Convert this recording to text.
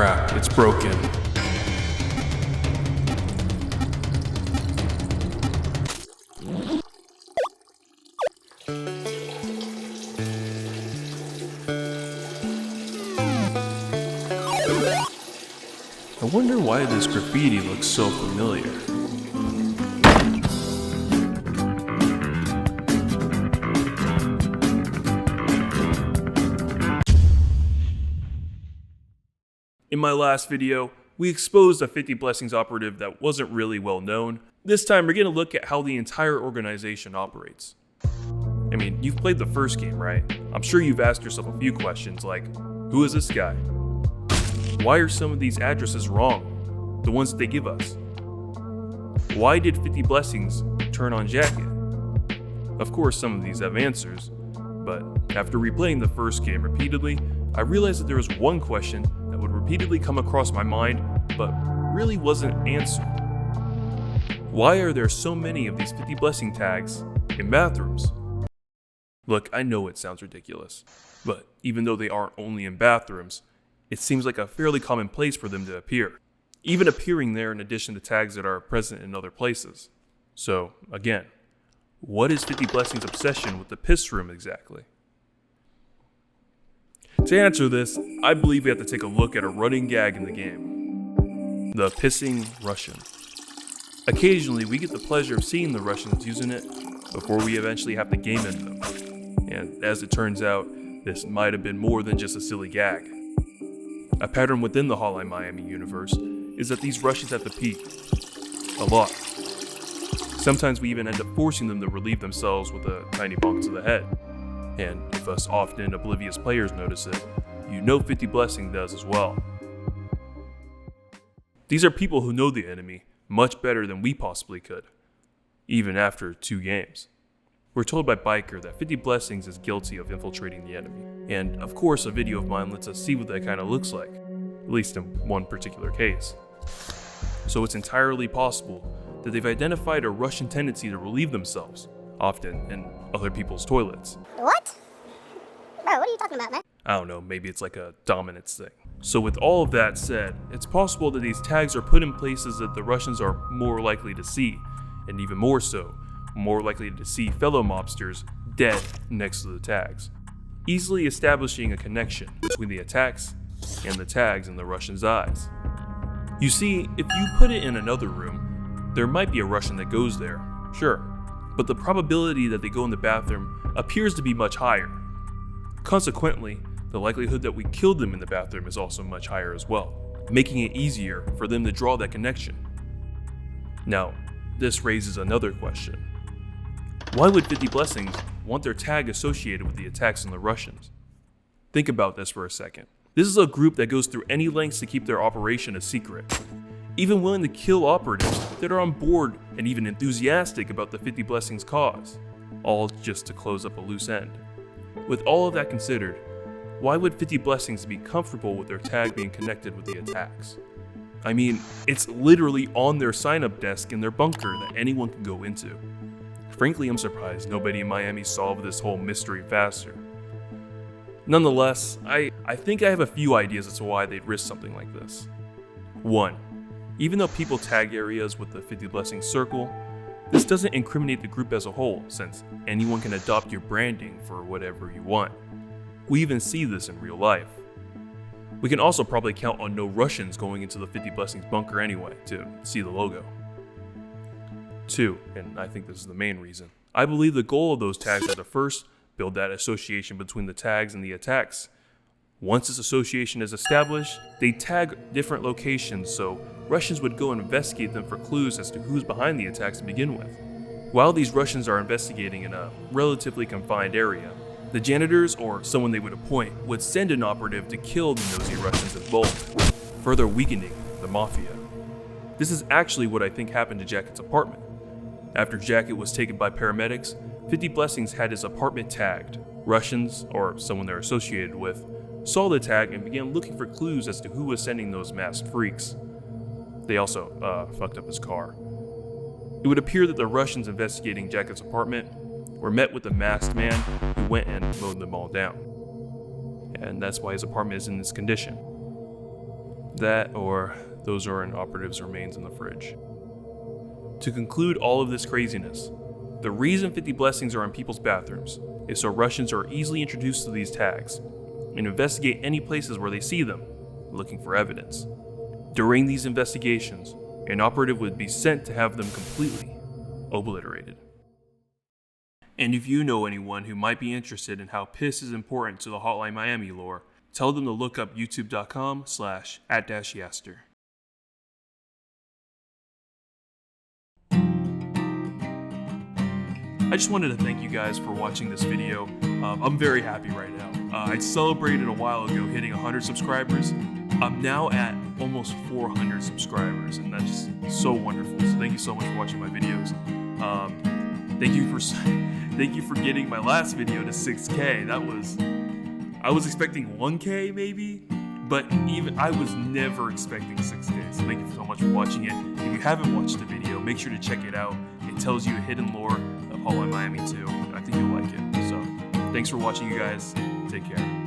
crap, it's broken. I wonder why this graffiti looks so familiar. In my last video, we exposed a 50 Blessings operative that wasn't really well known. This time we're going to look at how the entire organization operates. I mean, you've played the first game, right? I'm sure you've asked yourself a few questions like, who is this guy? Why are some of these addresses wrong? The ones that they give us. Why did 50 Blessings turn on Jacket? Of course, some of these have answers, but after replaying the first game repeatedly, I realized that there was one question that would repeatedly come across my mind, but really wasn't answered. Why are there so many of these 50 Blessing tags in bathrooms? Look, I know it sounds ridiculous, but even though they aren't only in bathrooms, it seems like a fairly common place for them to appear, even appearing there in addition to tags that are present in other places. So, again, what is 50 Blessings' obsession with the piss room exactly? To answer this, I believe we have to take a look at a running gag in the game. The pissing Russian. Occasionally, we get the pleasure of seeing the Russians using it before we eventually have to game in them. And as it turns out, this might have been more than just a silly gag. A pattern within the Hotline Miami universe is that these Russians have to pee. A lot. Sometimes we even end up forcing them to relieve themselves with a tiny bonk to the head. And if us often oblivious players notice it, you know 50 Blessing does as well. These are people who know the enemy much better than we possibly could, even after 2 games. We're told by Biker that 50 Blessings is guilty of infiltrating the enemy, and of course a video of mine lets us see what that kind of looks like, at least in one particular case. So it's entirely possible that they've identified a Russian tendency to relieve themselves, often in other people's toilets. What? Bro, what are you talking about, man? I don't know, maybe it's like a dominance thing. So with all of that said, it's possible that these tags are put in places that the Russians are more likely to see, and even more so, more likely to see fellow mobsters dead next to the tags, easily establishing a connection between the attacks and the tags in the Russians' eyes. You see, if you put it in another room, there might be a Russian that goes there, sure, but the probability that they go in the bathroom appears to be much higher. Consequently, the likelihood that we killed them in the bathroom is also much higher as well, making it easier for them to draw that connection. Now, this raises another question. Why would 50 Blessings want their tag associated with the attacks on the Russians? Think about this for a second. This is a group that goes through any lengths to keep their operation a secret, even willing to kill operatives that are on board and even enthusiastic about the 50 Blessings cause, all just to close up a loose end. With all of that considered, why would 50 Blessings be comfortable with their tag being connected with the attacks? I mean, it's literally on their sign-up desk in their bunker that anyone can go into. Frankly, I'm surprised nobody in Miami solved this whole mystery faster. Nonetheless, I think I have a few ideas as to why they'd risk something like this. 1. Even though people tag areas with the 50 Blessings circle, this doesn't incriminate the group as a whole, since anyone can adopt your branding for whatever you want. We even see this in real life. We can also probably count on no Russians going into the 50 Blessings bunker anyway to see the logo. 2, and I think this is the main reason, I believe the goal of those tags are to first build that association between the tags and the attacks. Once this association is established, they tag different locations so Russians would go and investigate them for clues as to who's behind the attacks to begin with. While these Russians are investigating in a relatively confined area, the janitors or someone they would appoint would send an operative to kill the nosy Russians in bulk, further weakening the mafia. This is actually what I think happened to Jacket's apartment. After Jacket was taken by paramedics, 50 Blessings had his apartment tagged. Russians, or someone they're associated with, saw the tag and began looking for clues as to who was sending those masked freaks. They also fucked up his car. It would appear that the Russians investigating Jacket's apartment were met with a masked man who went and mowed them all down. And that's why his apartment is in this condition. That or those are an operative's remains in the fridge. To conclude all of this craziness, the reason 50 blessings are in people's bathrooms is so Russians are easily introduced to these tags and investigate any places where they see them, looking for evidence. During these investigations, an operative would be sent to have them completely obliterated. And if you know anyone who might be interested in how piss is important to the Hotline Miami lore, tell them to look up youtube.com/@Yaster. I just wanted to thank you guys for watching this video. I'm very happy right now. I celebrated a while ago hitting 100 subscribers. I'm now at almost 400 subscribers, and that's just so wonderful. So thank you so much for watching my videos. Thank you for getting my last video to 6K. I was expecting 1K maybe, but even I was never expecting 6K. So thank you so much for watching it. If you haven't watched the video, make sure to check it out. It tells you a hidden lore of Hotline Miami 2. I think you'll like it. So thanks for watching, you guys. Take care.